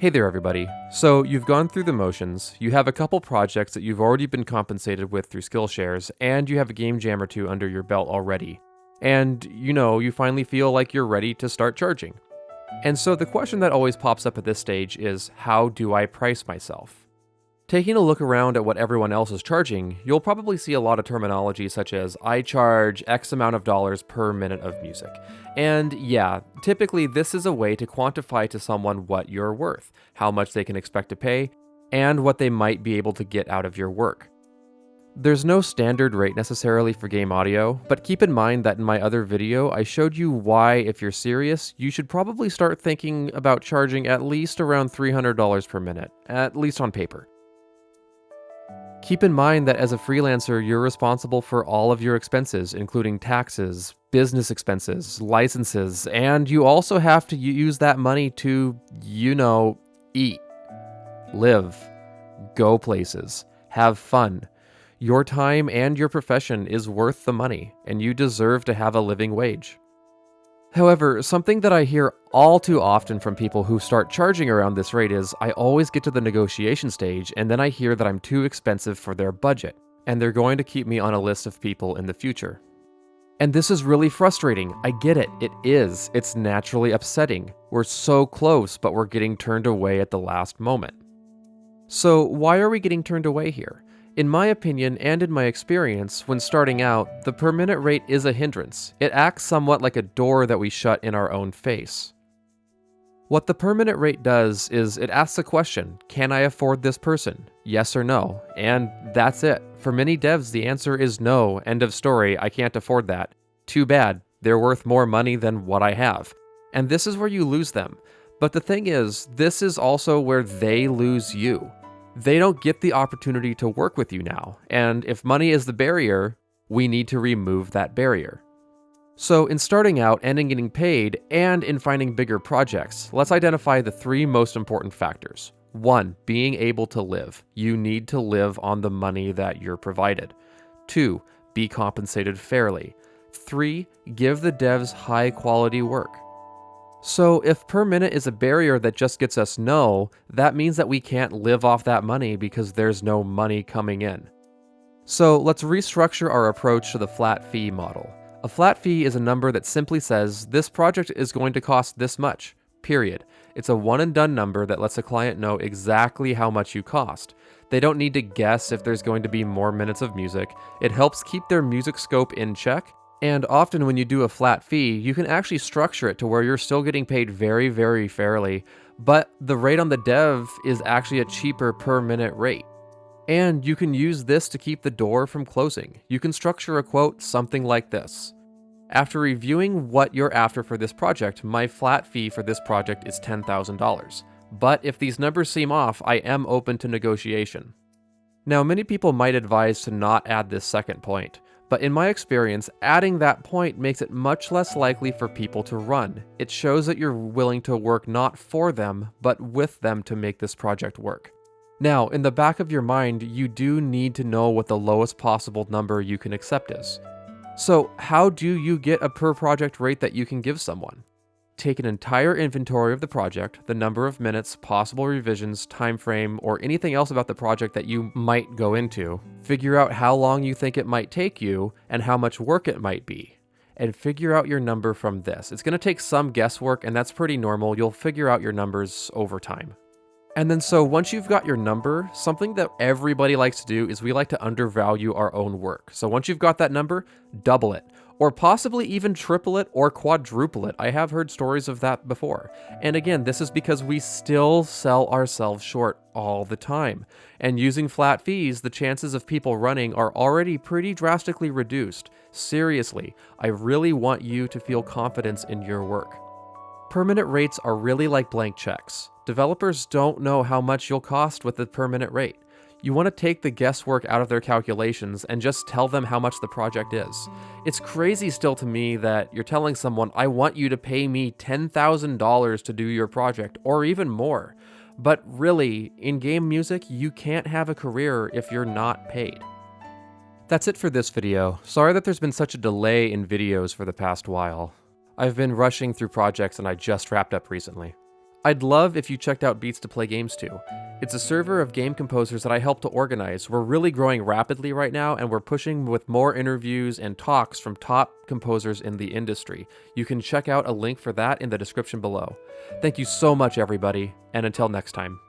Hey there, everybody. So, you've gone through the motions, you have a couple projects that you've already been compensated with through Skillshares, and you have a game jam or two under your belt already. And, you finally feel like you're ready to start charging. And so, the question that always pops up at this stage is, how do I price myself? Taking a look around at what everyone else is charging, you'll probably see a lot of terminology such as, I charge X amount of dollars per minute of music. And yeah, typically this is a way to quantify to someone what you're worth, how much they can expect to pay, and what they might be able to get out of your work. There's no standard rate necessarily for game audio, but keep in mind that in my other video, I showed you why, if you're serious, you should probably start thinking about charging at least around $300 per minute, at least on paper. Keep in mind that as a freelancer, you're responsible for all of your expenses, including taxes, business expenses, licenses, and you also have to use that money to, eat, live, go places, have fun. Your time and your profession is worth the money, and you deserve to have a living wage. However, something that I hear all too often from people who start charging around this rate is I always get to the negotiation stage and then I hear that I'm too expensive for their budget, and they're going to keep me on a list of people in the future. And this is really frustrating. I get it. It is. It's naturally upsetting. We're so close, but we're getting turned away at the last moment. So why are we getting turned away here? In my opinion and in my experience, when starting out, the per minute rate is a hindrance. It acts somewhat like a door that we shut in our own face. What the per minute rate does is it asks a question, can I afford this person? Yes or no? And that's it. For many devs, the answer is no, end of story, I can't afford that. Too bad, they're worth more money than what I have. And this is where you lose them. But the thing is, this is also where they lose you. They don't get the opportunity to work with you now, and if money is the barrier, we need to remove that barrier. So in starting out and in getting paid, and in finding bigger projects, let's identify the three most important factors. 1. Being able to live. You need to live on the money that you're provided. 2. Be compensated fairly. 3. Give the devs high quality work. So if per minute is a barrier that just gets us no, that means that we can't live off that money because there's no money coming in. So let's restructure our approach to the flat fee model. A flat fee is a number that simply says this project is going to cost this much, period. It's a one and done number that lets a client know exactly how much you cost. They don't need to guess if there's going to be more minutes of music. It helps keep their music scope in check. And often when you do a flat fee, you can actually structure it to where you're still getting paid very, very fairly, but the rate on the dev is actually a cheaper per minute rate. And you can use this to keep the door from closing. You can structure a quote something like this. After reviewing what you're after for this project, my flat fee for this project is $10,000. But if these numbers seem off, I am open to negotiation. Now, many people might advise to not add this second point. But in my experience, adding that point makes it much less likely for people to run. It shows that you're willing to work not for them, but with them to make this project work. Now, in the back of your mind, you do need to know what the lowest possible number you can accept is. So how do you get a per project rate that you can give someone? Take an entire inventory of the project, the number of minutes, possible revisions, time frame, or anything else about the project that you might go into. Figure out how long you think it might take you and how much work it might be. And figure out your number from this. It's going to take some guesswork, and that's pretty normal. You'll figure out your numbers over time. And then so once you've got your number, something that everybody likes to do is we like to undervalue our own work. So once you've got that number, double it. Or possibly even triple it or quadruple it. I have heard stories of that before. And again, this is because we still sell ourselves short all the time. And using flat fees, the chances of people running are already pretty drastically reduced. Seriously, I really want you to feel confidence in your work. Per minute rates are really like blank checks. Developers don't know how much you'll cost with the per minute rate. You want to take the guesswork out of their calculations and just tell them how much the project is. It's crazy still to me that you're telling someone, I want you to pay me $10,000 to do your project, or even more. But really, in game music, you can't have a career if you're not paid. That's it for this video. Sorry that there's been such a delay in videos for the past while. I've been rushing through projects and I just wrapped up recently. I'd love if you checked out Beats to Play Games too. It's a server of game composers that I helped to organize. We're really growing rapidly right now, and we're pushing with more interviews and talks from top composers in the industry. You can check out a link for that in the description below. Thank you so much, everybody, and until next time.